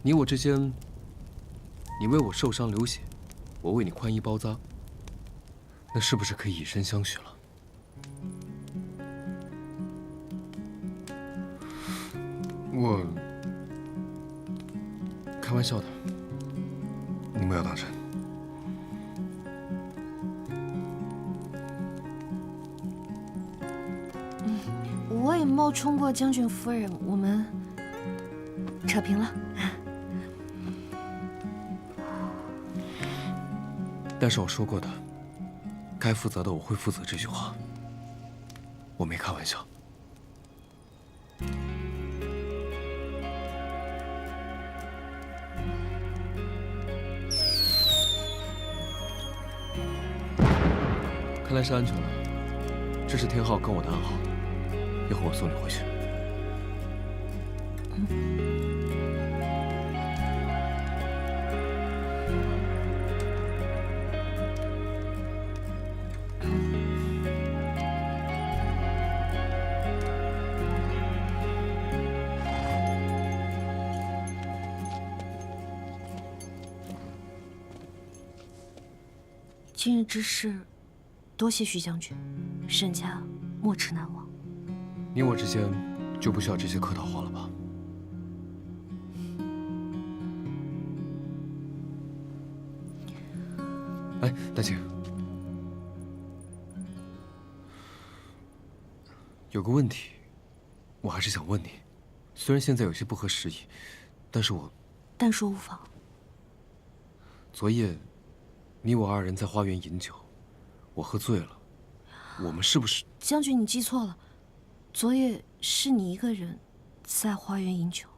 你我之间，你为我受伤流血，我为你宽衣包扎，那是不是可以以身相许了？我开玩笑的，你不要当真。我也冒充过将军夫人，我们扯平了。但是我说过的，该负责的我会负责这句话，我没开玩笑。看来是安全了，这是天昊跟我的暗号，一会儿我送你回去。今日之事，多谢徐将军，沈家没齿难忘。你我之间就不需要这些客套话了吧？哎，丹青，有个问题，我还是想问你。虽然现在有些不合时宜，但是我……但说无妨。昨夜，你我二人在花园饮酒，我喝醉了，我们是不是……将军，你记错了，昨夜是你一个人在花园饮酒。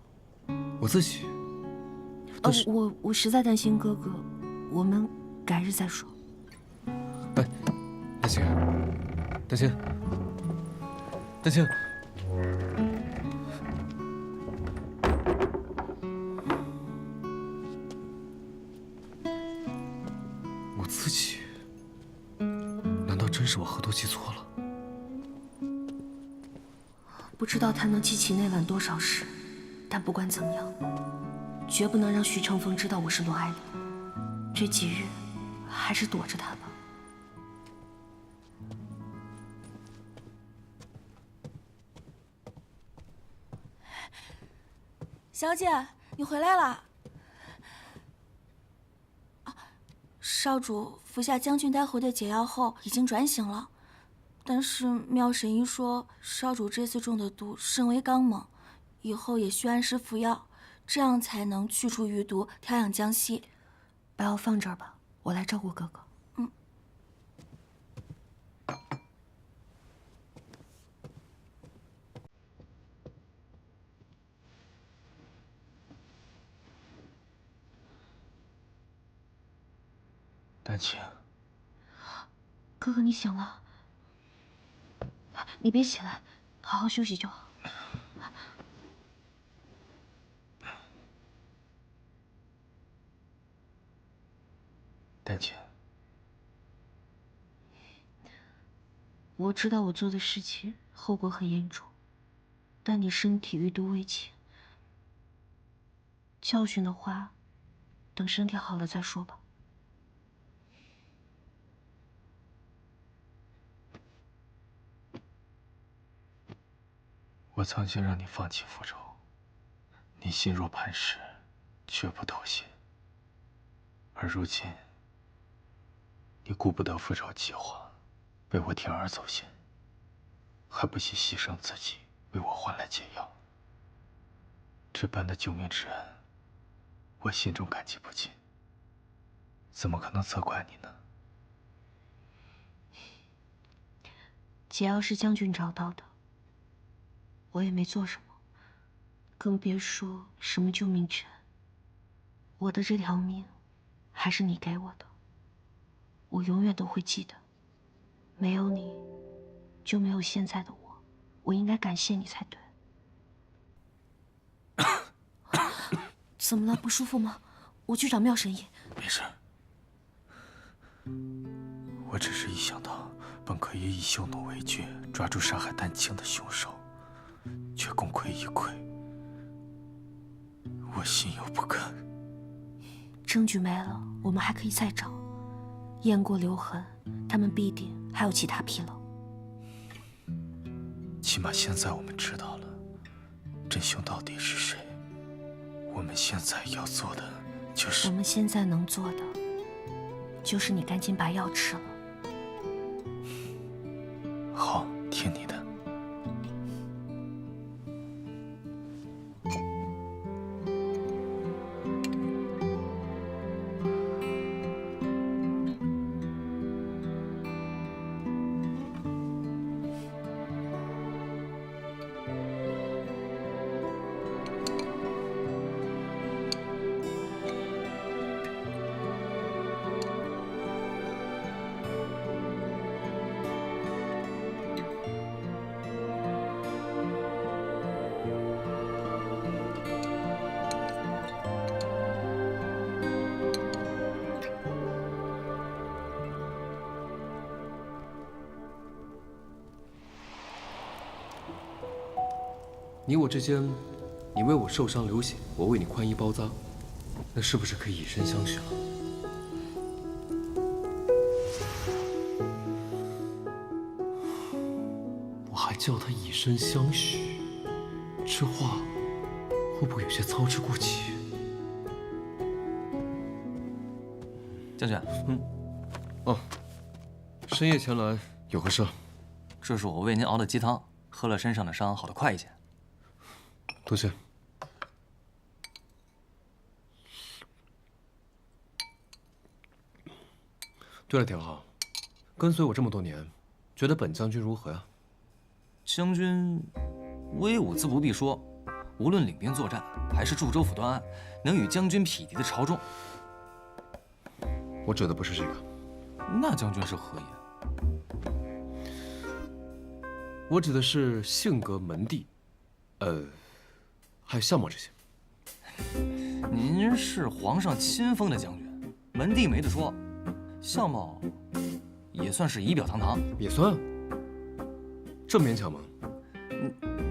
我自己。但是，我实在担心哥哥，我们改日再说。哎，丹青，丹青，丹青。我自己，难道真是我喝多记错了？不知道他能记起那晚多少事，但不管怎么样，绝不能让徐成风知道我是罗爱玲。这几日，还是躲着他吧。小姐，你回来了。少主服下将军带回的解药后，已经转醒了。但是妙神医说，少主这次中的毒甚为刚猛，以后也需按时服药，这样才能去除余毒，调养江西。把药放这儿吧，我来照顾哥哥。丹青，哥哥，你醒了？你别起来，好好休息就好。丹青，我知道我做的事情后果很严重，但你身体余毒未清，教训的话，等身体好了再说吧。我曾经让你放弃复仇，你心若磐石，绝不妥协。而如今，你顾不得复仇计划，为我铤而走险，还不惜牺牲自己为我换来解药。这般的救命之恩，我心中感激不尽，怎么可能责怪你呢？解药是将军找到的，我也没做什么，更别说什么救命之恩。我的这条命，还是你给我的，我永远都会记得。没有你，就没有现在的我，我应该感谢你才对。怎么了？不舒服吗？我去找妙神医。没事，我只是一想到本可以以匈奴为据，抓住杀害丹青的凶手，却功亏一篑，我我心有不甘。证据没了，我们还可以再找，验过留痕，他们必定还有其他纰漏。起码现在我们知道了真凶到底是谁。我们现在要做的就是……我们现在能做的，就是你赶紧把药吃了。好，听你的。你我之间，你为我受伤流血，我为你宽衣包扎，那是不是可以以身相许了？我还叫他以身相许，这话会不会有些操之过急？将军，哦，深夜前来有何事？这是我为您熬的鸡汤，喝了身上的伤好得快一些。多谢。对了，田浩，跟随我这么多年，觉得本将军如何呀？将军威武自不必说，无论领兵作战，还是驻州府断案，能与将军匹敌的朝众。我指的不是这个。那将军是何意？我指的是性格、门第，还有相貌这些。您是皇上亲封的将军，门第没得说，相貌也算是仪表堂堂。也算，这么勉强吗？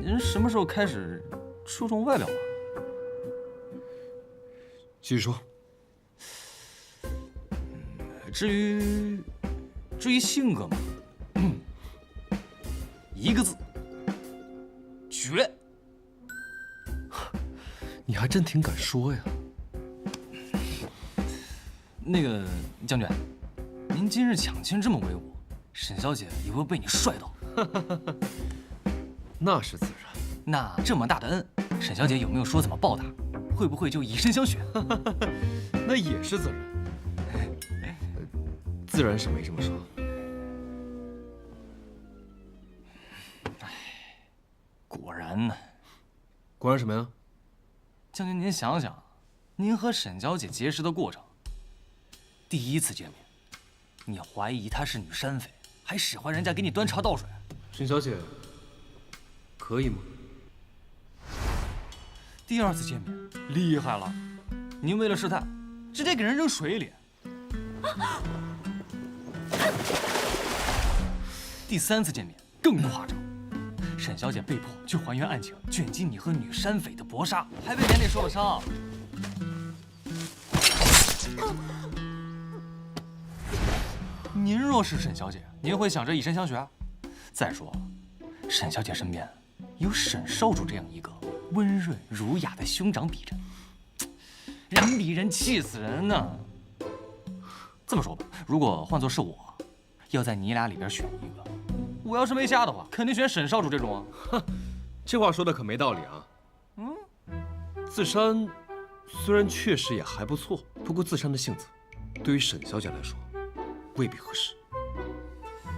您什么时候开始注重外表了？继续说。至于性格嘛，一个字，绝。你还真挺敢说呀。那个将军，您今日抢亲这么威武，沈小姐也会被你帅到。那是自然。那这么大的恩，沈小姐有没有说怎么报答？会不会就以身相许？那也是自然。自然是没这么说。果然呢。果然什么呀？将军，您想想，您和沈小姐结识的过程，第一次见面，你怀疑她是女山匪，还使唤人家给你端茶倒水。沈小姐，可以吗？第二次见面，厉害了，您为了试探，直接给人扔水里。第三次见面更夸张，沈小姐被迫去还原案情，卷进你和女山匪的搏杀，还被连累受了伤。您若是沈小姐，您会想着以身相许啊？再说了，沈小姐身边有沈少主这样一个温润儒雅的兄长比着，人比人气死人呢。这么说吧，如果换作是我，要在你俩里边选一个，我要是没瞎的话，肯定选沈少主这种啊。哼，这话说的可没道理啊。自山虽然确实也还不错，不过自山的性子，对于沈小姐来说，未必合适。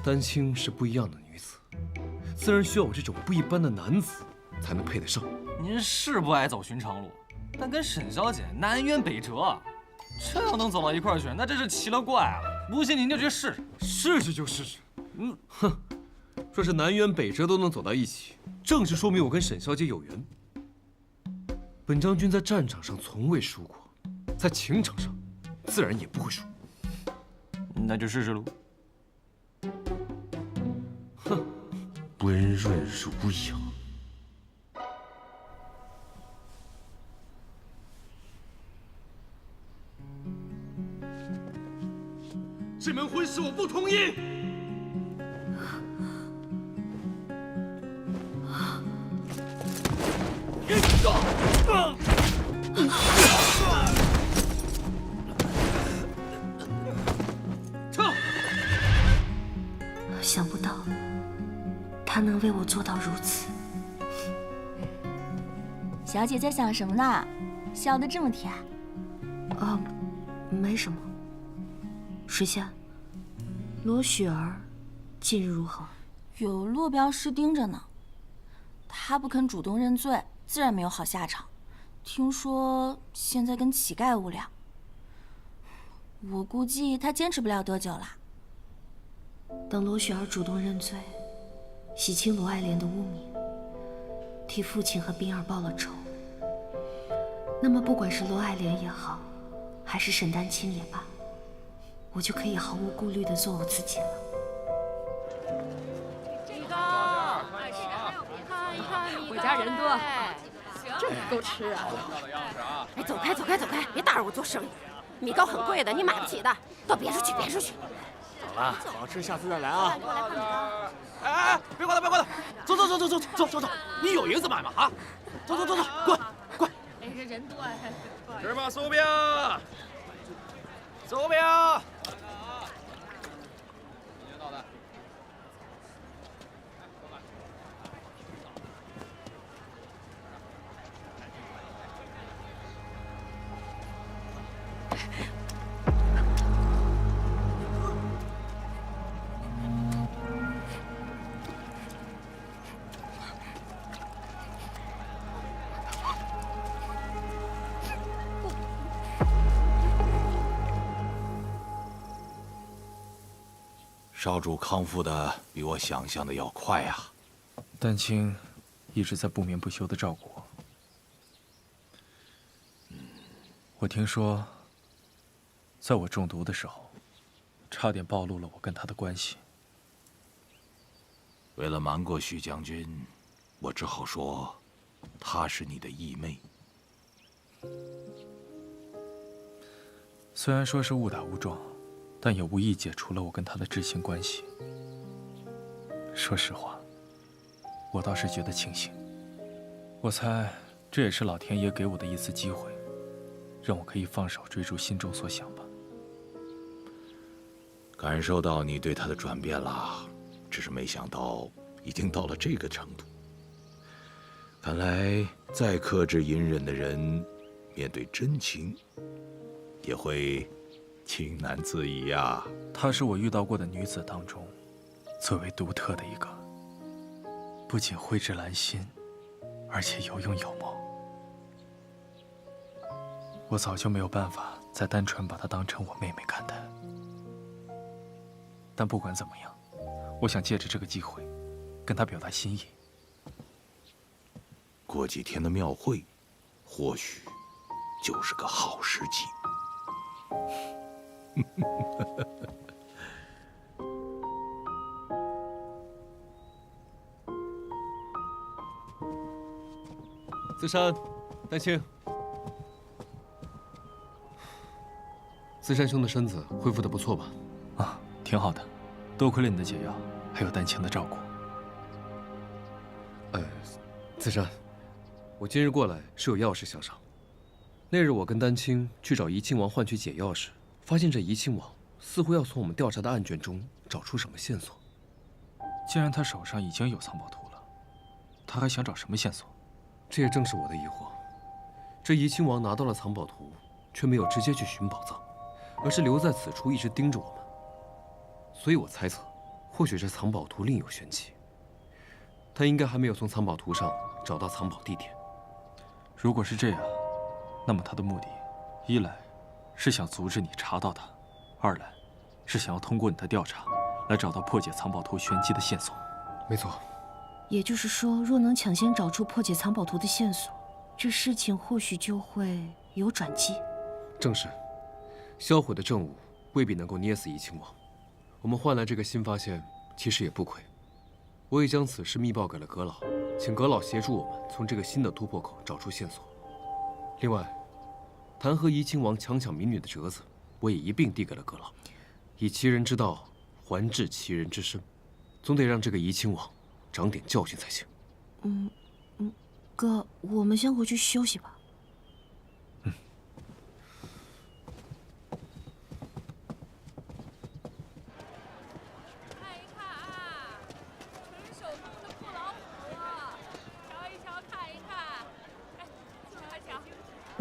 丹青是不一样的女子，自然需要我这种不一般的男子才能配得上。您是不爱走寻常路，但跟沈小姐南辕北辙，这要能走到一块儿去，那真是奇了怪了。不信您就去试试。试试就试试。哼，说是南辕北辙都能走到一起，正是说明我跟沈小姐有缘。本将军在战场上从未输过，在情场上自然也不会输。那就试试喽。哼，温润儒雅。这门婚事我不同意。撤！想不到他能为我做到如此。小姐在想什么呢？笑得这么甜。没什么。水仙，罗雪儿近日如何？有落镖师盯着呢。她不肯主动认罪，自然没有好下场。听说现在跟乞丐无两。我估计她坚持不了多久了。等罗雪儿主动认罪，洗清罗爱莲的污名，替父亲和冰儿报了仇，那么不管是罗爱莲也好，还是沈丹青也罢，我就可以毫无顾虑地做我自己了。米糕，我家人多，真够吃啊！哎，走开，走开，走开，别打扰我做生意。米糕很贵的，你买不起的，都别出去，别出去。走了，好好吃，下次再来啊！过来看米糕。哎，别管他，别管他，走走走走走走走走，你有银子买吗？啊，走走走走，滚滚！哎，这人多哎。吃吧，酥饼，酥饼。少主康复的比我想象的要快呀。丹青一直在不眠不休地照顾我。我听说，在我中毒的时候，差点暴露了我跟他的关系。为了瞒过许将军，我只好说，她是你的义妹。虽然说是误打误撞，但也无意解除了我跟他的知情关系。说实话，我倒是觉得庆幸。我猜这也是老天爷给我的一次机会，让我可以放手追逐心中所想吧。感受到你对他的转变了，只是没想到已经到了这个程度。看来再克制隐忍的人，面对真情，也会情难自已呀。她是我遇到过的女子当中最为独特的一个，不仅蕙质兰心，而且有勇有谋。我早就没有办法再单纯把她当成我妹妹看待。但不管怎么样，我想借着这个机会，跟她表达心意。过几天的庙会，或许就是个好时机。自山，丹青，自山兄的身子恢复得不错吧？啊，挺好的，多亏了你的解药，还有丹青的照顾。自山，我今日过来是有要事相商。那日我跟丹青去找怡亲王换取解药时，发现这怡亲王似乎要从我们调查的案卷中找出什么线索。既然他手上已经有藏宝图了，他还想找什么线索？这也正是我的疑惑。这怡亲王拿到了藏宝图，却没有直接去寻宝藏，而是留在此处一直盯着我们。所以我猜测，或许这藏宝图另有玄机。他应该还没有从藏宝图上找到藏宝地点。如果是这样，那么他的目的，一来是想阻止你查到他，二来是想要通过你的调查，来找到破解藏宝图玄机的线索。没错。也就是说，若能抢先找出破解藏宝图的线索，这事情或许就会有转机。正是，销毁的证物未必能够捏死怡亲王。我们换来这个新发现，其实也不亏。我已将此事密报给了阁老，请阁老协助我们从这个新的突破口找出线索。另外，弹劾怡亲王强抢民女的折子，我也一并递给了阁老。以其人之道还治其人之身，总得让这个怡亲王长点教训才行。哥，我们先回去休息吧。看一看啊，纯手工的布老虎，瞧一瞧，看一看，哎，瞧一瞧，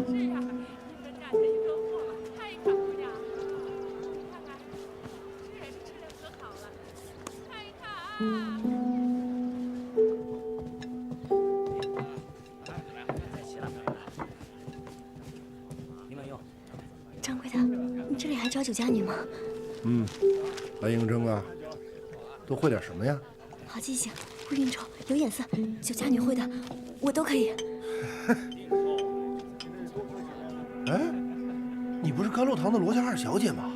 是呀，一分价钱一分货，看一看，姑娘，你看看，吃也是吃的可好了，看一看啊。掌柜的，你这里还招酒家女吗？来应征啊，都会点什么呀？好记性，会应酬，有眼色，酒家女会的，我都可以。哎，你不是甘露堂的罗家二小姐吗？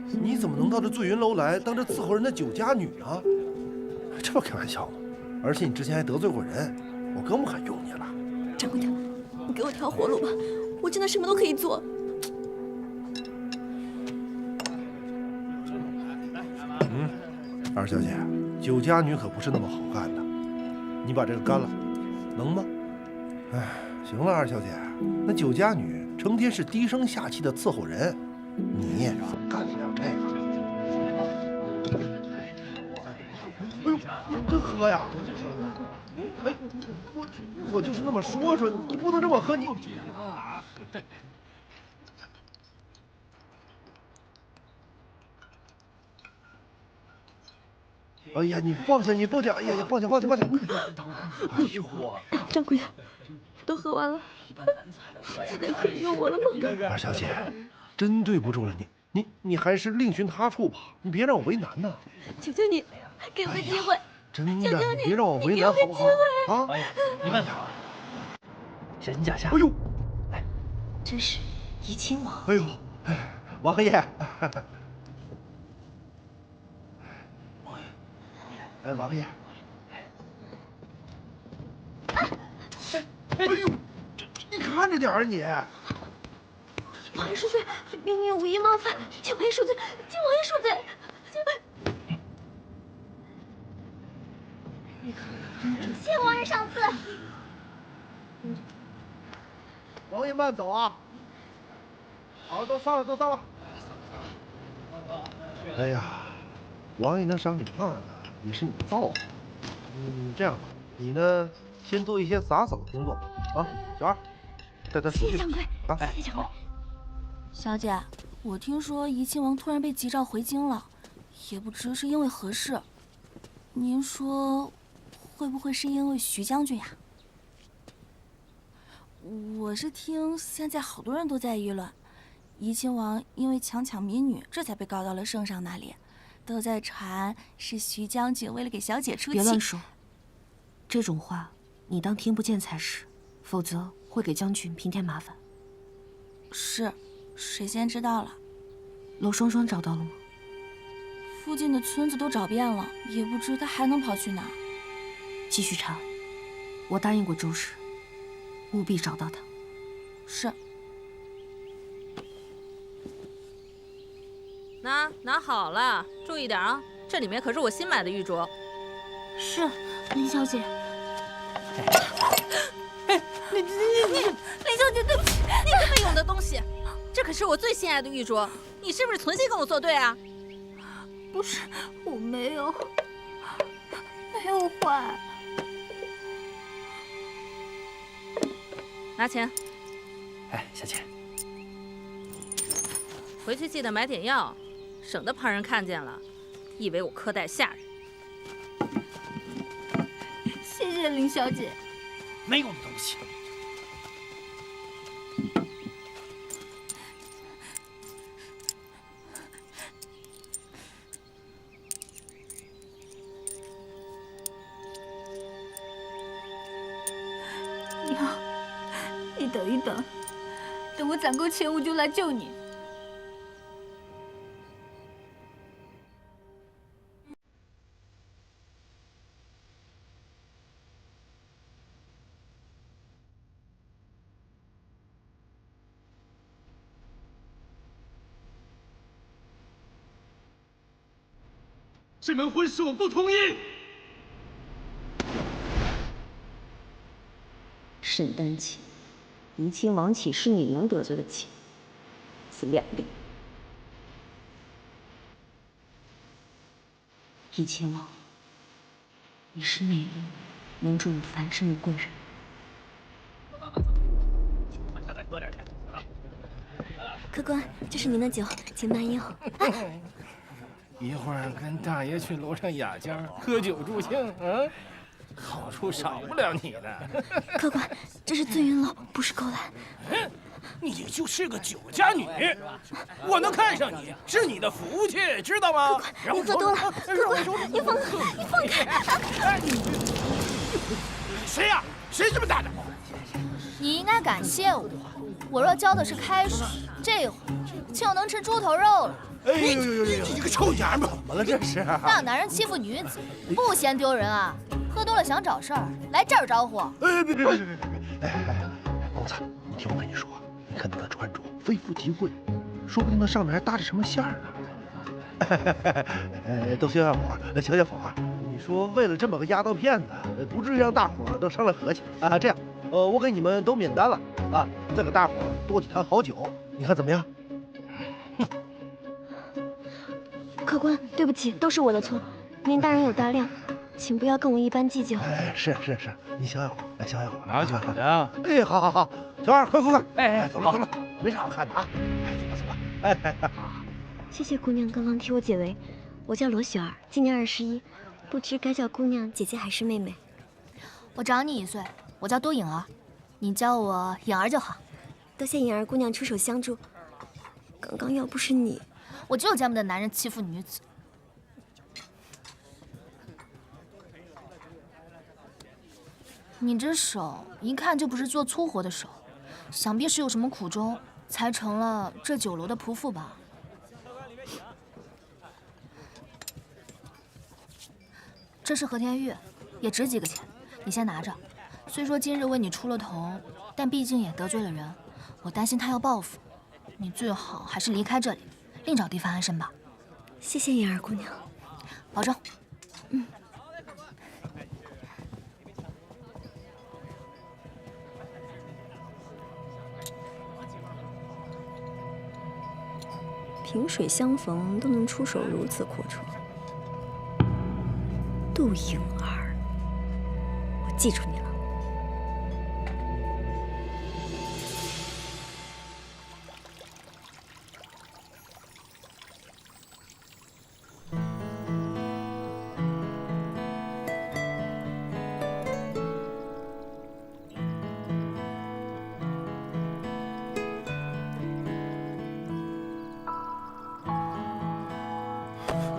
你怎么能到这醉云楼来当这伺候人的酒家女啊？这不开玩笑吗？而且你之前还得罪过人，我更不敢用你了。掌柜的，你给我条活路吧，我真的什么都可以做。二小姐，酒家女可不是那么好干的，你把这个干了，能吗？哎，行了，二小姐，那酒家女成天是低声下气的伺候人，你干得了这个？哎呦，真喝呀！哎，我就是那么说，你不能这么喝，你。哎呀，你放下，哎呀，放下。哎呦我，掌柜的，都喝完了，记得可以用我了吗？二小姐，真对不住了你还是另寻他处吧，你别让我为难呐。求求你，给我个机会！真的，你别让我为难好不好？啊！王爷，你慢点啊，小心脚下。哎呦，这是怡亲王。哎呦，王爷，哎，王爷，哎呦，你看着点啊你！不好意思，民女无意冒犯，请王爷恕罪，请王爷恕罪。谢王爷赏赐。王爷慢走啊！好，都上了。哎呀，王爷能赏你饭的也是你造化。这样吧，你呢先做一些洒扫的工作啊，小二，带他出去。谢谢掌柜，啊，谢谢掌柜。小姐，我听说怡亲王突然被急召回京了，也不知是因为何事。您说，会不会是因为徐将军呀？我是听现在好多人都在议论，怡亲王因为强抢民女，这才被告到了圣上那里，都在传是徐将军为了给小姐出气。别乱说，这种话你当听不见才是，否则会给将军平添麻烦。是，水仙知道了。娄双双找到了吗？附近的村子都找遍了，也不知他还能跑去哪儿。继续查，我答应过周氏，务必找到他。是。拿好了，注意点啊，这里面可是我新买的玉镯。是，林小姐。林小姐，对不起，你这么勇的东西，这可是我最心爱的玉镯，你是不是存心跟我作对啊？不是，我没有坏。拿钱，哎，小姐，回去记得买点药，省得旁人看见了，以为我苛待下人。谢谢林小姐。没用的东西。娘，你等一等，等我攒够钱，我就来救你。这门婚事我不同意。沈丹青，怡亲王启是你能得罪的起，此两例。怡亲王，你是那个能助你翻身的贵人。客官，这是您的酒，请慢用。一会儿跟大爷去楼上雅间喝酒助兴，好处少不了你的。客官，这是醉云楼，不是勾栏。你就是个酒家女，我能看上你是你的福气，知道吗？您喝多了，客官，您放开！谁呀？谁这么大胆？你应该感谢我，我若浇的是开水，这会儿就能吃猪头肉了。哎呦，你这个臭娘们，怎么了这是？大男人欺负女子，不嫌丢人啊？喝多了想找事儿，来这儿招呼？哎，别！公子，你听我跟你说，你看他的穿着非富即贵，说不定那上面还搭着什么线呢。都消消火，消消火。你说为了这么个丫头片子，不至于让大伙都伤了和气啊。这样，我给你们都免单了啊，再给大伙多几坛好酒，你看怎么样？客官，对不起，都是我的错。您大人有大量，请不要跟我一般计较。哎，是，你消消火，消消火。拿酒的。哎，好，小二，快！走了，没啥好看的啊。走吧。哎，谢谢姑娘刚刚替我解围。我叫罗雪儿，今年21，不知该叫姑娘、姐姐还是妹妹。我长你1岁，我叫多颖儿，你叫我颖儿就好。多谢颖儿姑娘出手相助。刚刚要不是你，我就见不得男人欺负女子。你这手一看就不是做粗活的手，想必是有什么苦衷，才成了这酒楼的仆妇吧？这是和田玉，也值几个钱，你先拿着。虽说今日为你出了头，但毕竟也得罪了人，我担心他要报复，你最好还是离开这里，另找地方安身吧。谢谢颖儿姑娘，保重。萍水相逢都能出手如此阔绰，杜颖儿，我记住你了。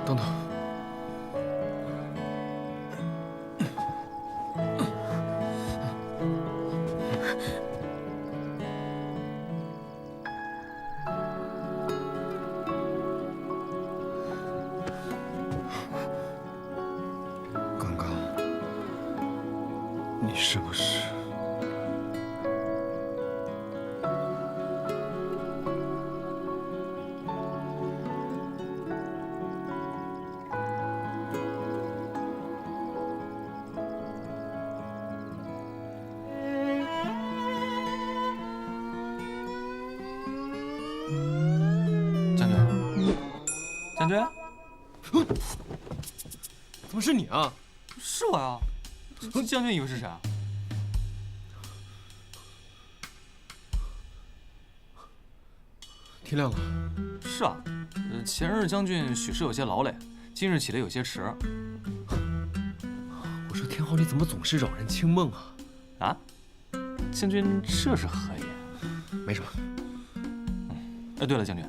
等等，刚刚你是不是？将军，怎么是你啊？是我呀。将军以为是谁啊？天亮了。是啊，前日将军许是有些劳累，今日起得有些迟。我说天昊，你怎么总是扰人清梦啊？啊？将军这是何意？没什么。哎，对了，将军，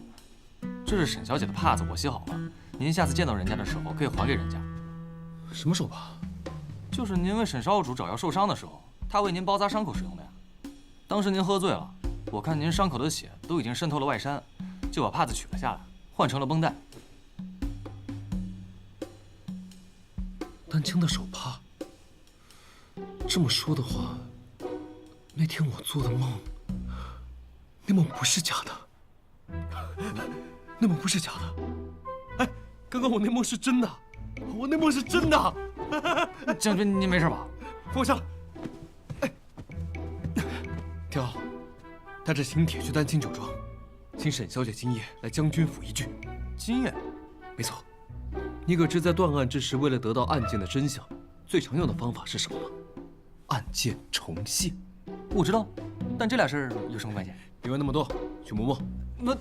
这是沈小姐的帕子，我洗好了。您下次见到人家的时候，可以还给人家。什么手帕？就是您为沈少主找药受伤的时候，他为您包扎伤口使用的呀。当时您喝醉了，我看您伤口的血都已经渗透了外衫，就把帕子取了下来，换成了绷带。丹青的手帕。这么说的话，那天我做的梦，那梦不是假的，那梦不是假的。哎，刚刚我那梦是真的。我那梦是真的。将军，您没事吧？放我下来。哎，挺好，带着邢铁去丹青酒庄，请沈小姐今夜来将军府一聚。今夜？没错。你可知在断案之时，为了得到案件的真相，最常用的方法是什么吗？案件重现。我知道，但这俩事儿有什么关系？别问那么多，去磨磨。那。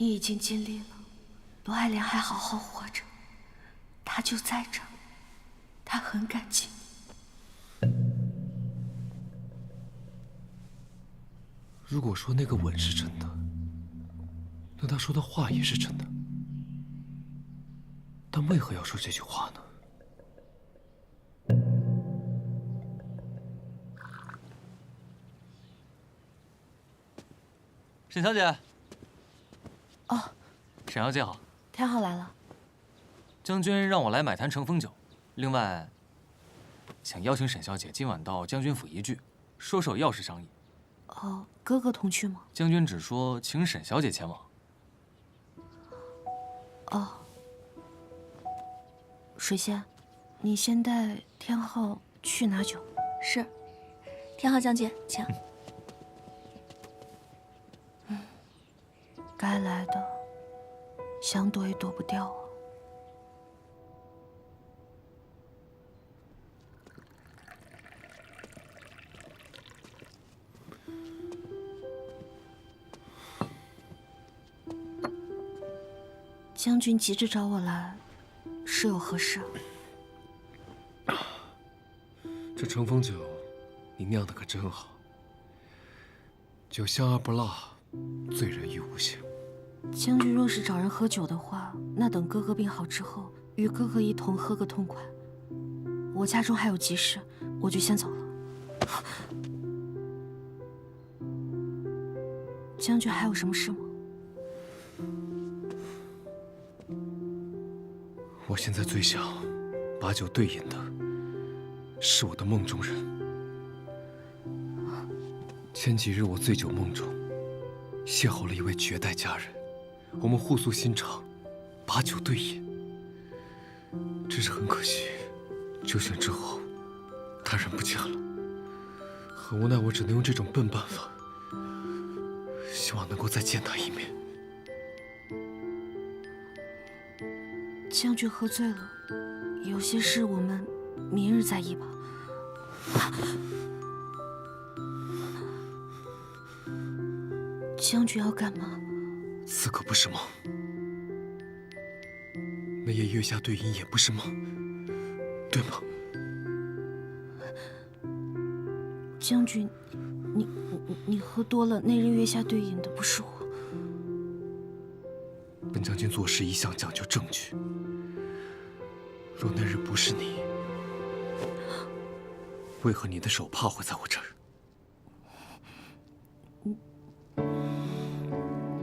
你已经尽力了，罗爱莲还好好活着，她就在这儿，她很感激你。如果说那个吻是真的，那他说的话也是真的，但为何要说这句话呢？沈小姐。 哦，沈小姐好，天昊来了。将军让我来买坛乘风酒，另外想邀请沈小姐今晚到将军府一聚，说说要事商议。哦，哥哥同去吗？将军只说请沈小姐前往。哦，水仙，你先带天昊去拿酒。是，天昊将军，请。该来的，想躲也躲不掉啊。将军急着找我来，是有何事？这乘风酒，你酿的可真好，酒香而不辣，醉人于无形。 将军若是找人喝酒的话，那等哥哥病好之后，与哥哥一同喝个痛快。我家中还有急事，我就先走了。将军还有什么事吗？我现在最想把酒对饮的，是我的梦中人。前几日我醉酒梦中，邂逅了一位绝代佳人。 我们互诉心肠，把酒对饮。只是很可惜，酒醒之后，他人不见了。很无奈，我只能用这种笨办法，希望能够再见他一面。将军喝醉了，有些事我们明日再议吧。将军要干嘛？ 此刻不是梦，那夜月下对饮也不是梦，对吗？将军，你喝多了，那日月下对饮的不是我。本将军做事一向讲究证据，若那日不是你，为何你的手帕会在我这儿？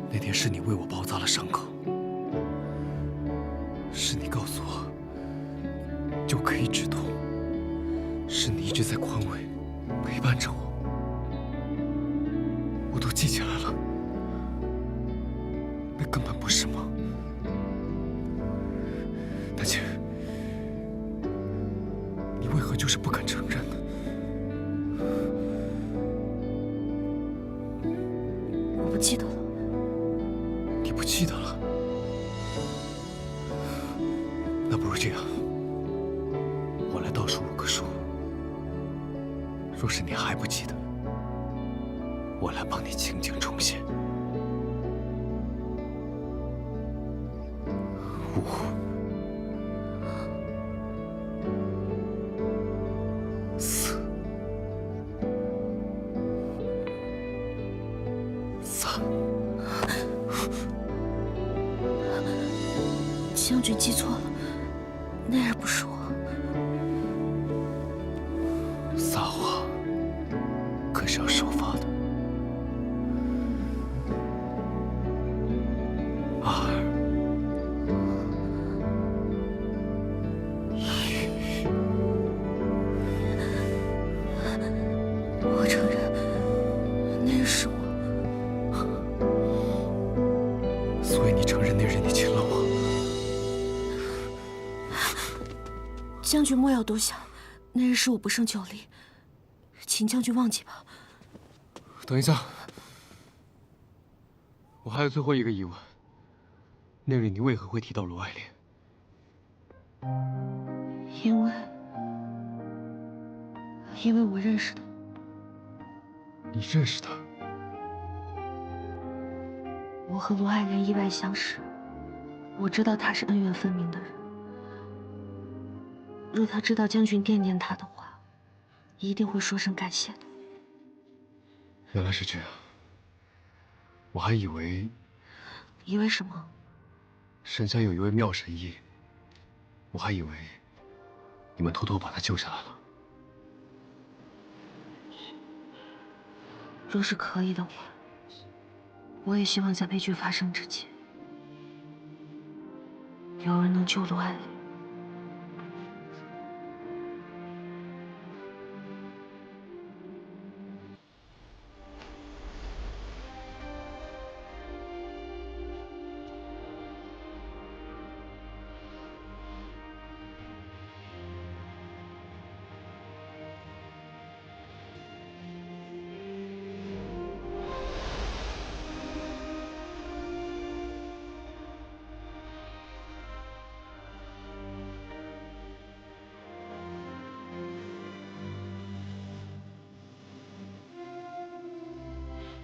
那天是你为我包扎了伤口，是你告诉我就可以止痛，是你一直在宽慰陪伴着我，我都记起来了。那根本不是梦，大姐，你为何就是不肯承认呢？我不记得了。 你不记得了？那不如这样，我来倒数5个数。若是你还不记得，我来帮你情景重现。5、4、3。 将军记错了，那日不是我。撒谎可是要受罚的。2、1。我承认，那日是我。将军莫要多想，那日是我不胜酒力，请将军忘记吧。等一下，我还有最后一个疑问：那日你为何会提到罗爱莲？因为我认识他。你认识他？我和罗爱莲意外相识，我知道他是恩怨分明的人。若他知道将军惦念他的话，一定会说声感谢的。原来是这样，我还以为……以为什么？沈家有一位妙神医，我还以为你们偷偷把他救下来了。若是可以的话，我也希望在悲剧发生之前，有人能救罗爱莲。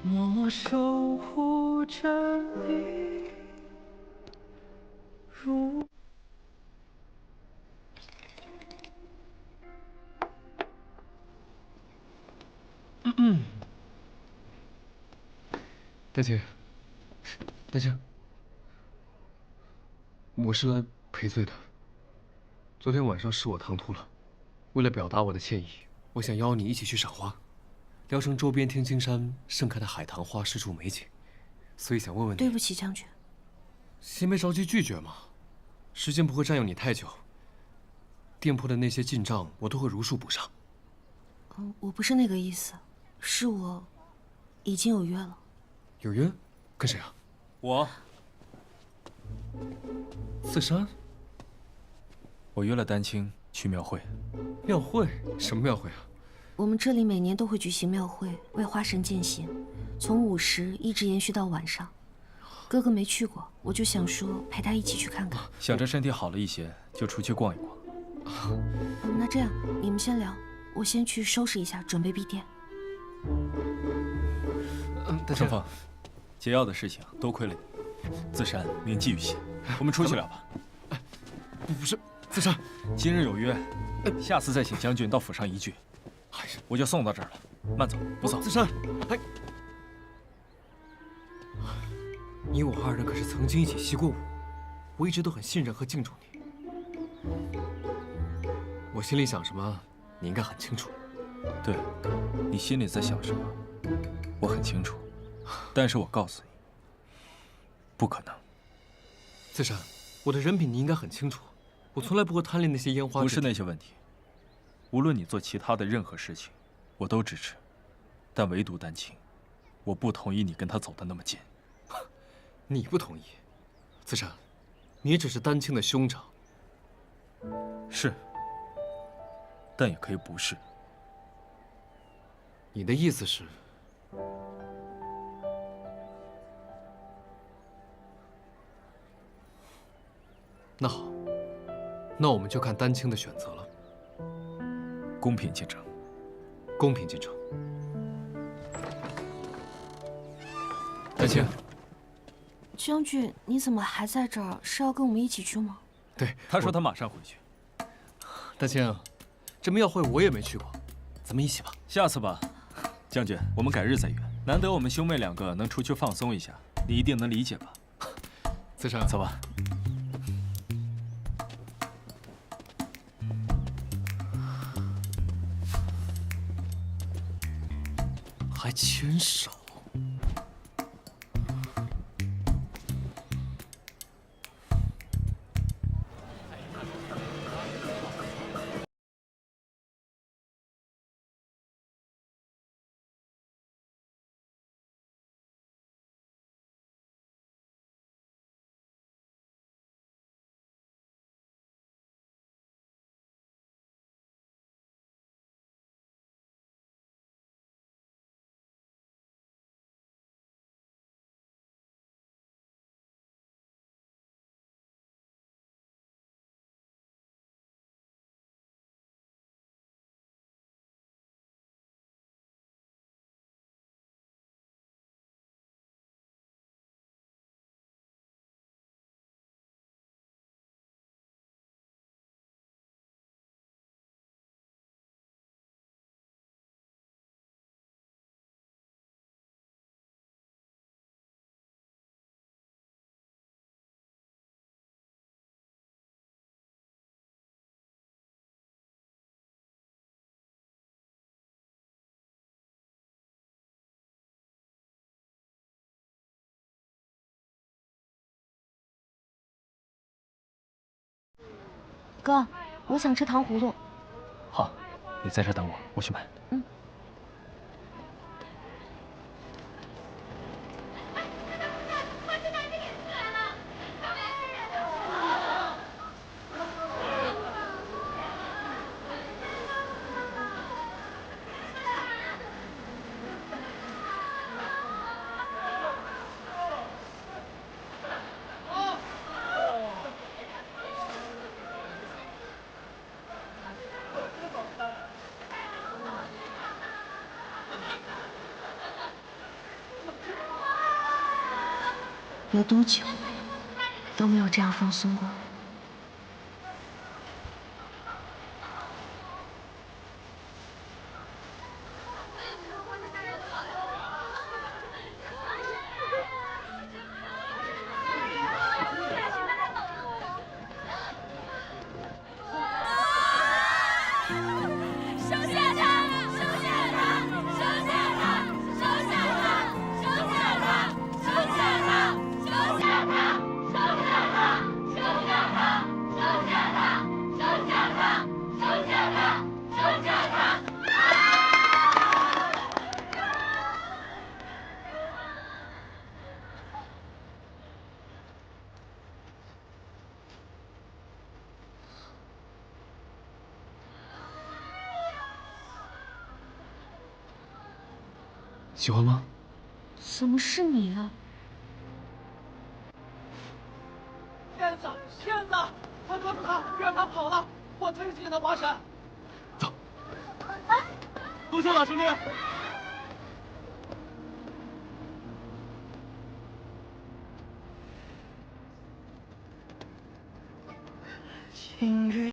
默默守护着你，如。丹青，丹青，我是来赔罪的。昨天晚上是我唐突了，为了表达我的歉意，我想邀你一起去赏花。聊城周边天青山盛开的海棠花是处美景，所以想问问你。对不起，将军。先别着急拒绝嘛，时间不会占用你太久。店铺的那些进账我都会如数补上。我不是那个意思，是我已经有约了。有约？跟谁啊？我。四山。我约了丹青去庙会。庙会？什么庙会啊？我们这里每年都会举行庙会，为花神饯行，从午时一直延续到晚上。哥哥没去过，我就想说陪他一起去看看。想着身体好了一些，就出去逛一逛。那这样，你们先聊，我先去收拾一下，准备闭店。盛放，解药的事情多亏了你，自山铭记于心。我们出去聊吧。不是，自山，今日有约，下次再请将军到府上一聚。我就送到这儿了，慢走，不送。自山，你我二人可是曾经一起习过武，我一直都很信任和敬重你。我心里想什么，你应该很清楚。对，你心里在想什么，我很清楚。但是我告诉你，不可能。自山，我的人品你应该很清楚，我从来不会贪恋那些烟花。不是那些问题。无论你做其他的任何事情，我都支持，但唯独丹青，我不同意你跟他走得那么近。你不同意？自山，你只是丹青的兄长。是，但也可以不是。你的意思是？那好，那我们就看丹青的选择了。公平竞争，公平竞争。丹青，将军，你怎么还在这儿？是要跟我们一起去吗？对，他说他马上回去。丹青，这庙会我也没去过，咱们一起吧。下次吧，将军，我们改日再约。难得我们兄妹两个能出去放松一下，你一定能理解吧？自山，走吧。还牵手。哥，我想吃糖葫芦。好，你在这等我，我去买。嗯。有多久都没有这样放松过。喜欢吗？怎么是你啊？骗子！骗子！快抓住他，别让他跑了！我才是今天的华神。走。不错了，兄弟。情侣。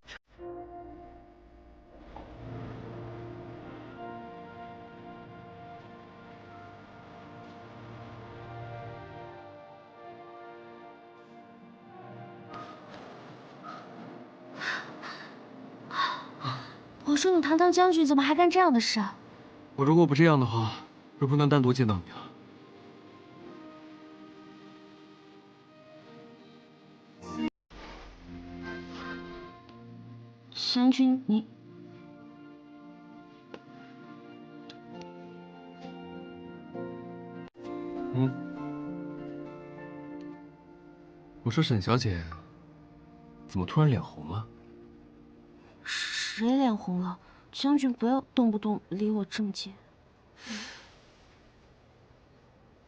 我说你堂堂将军怎么还干这样的事啊？我如果不这样的话，是不能单独见到你了。将军，你……我说沈小姐，怎么突然脸红了？谁脸红了？将军不要动不动离我这么近。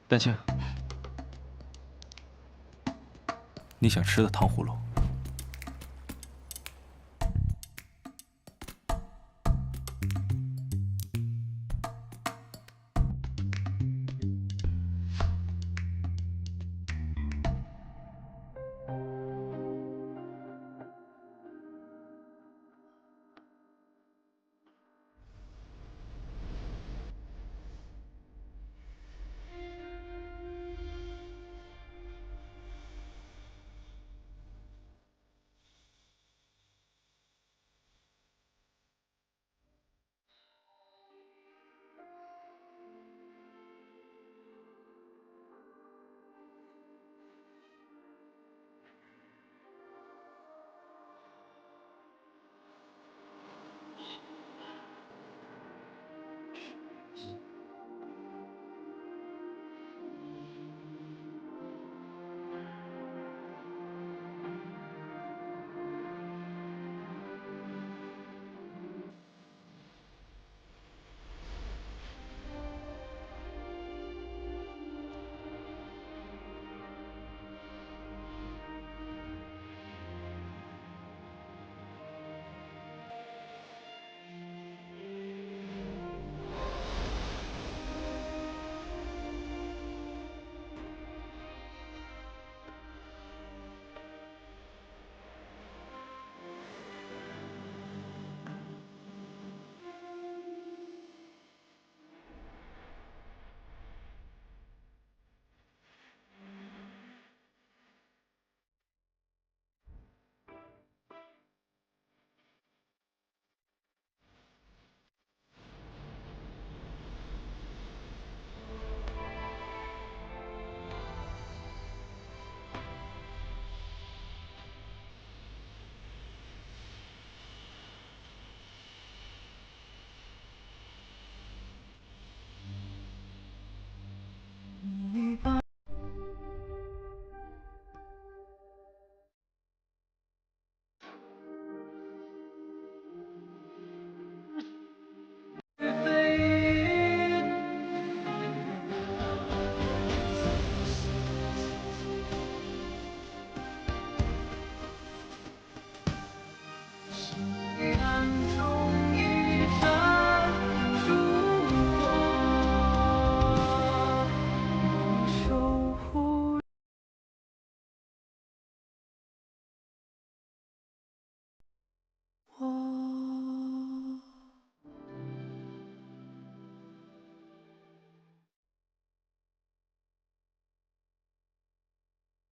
丹青，你想吃的糖葫芦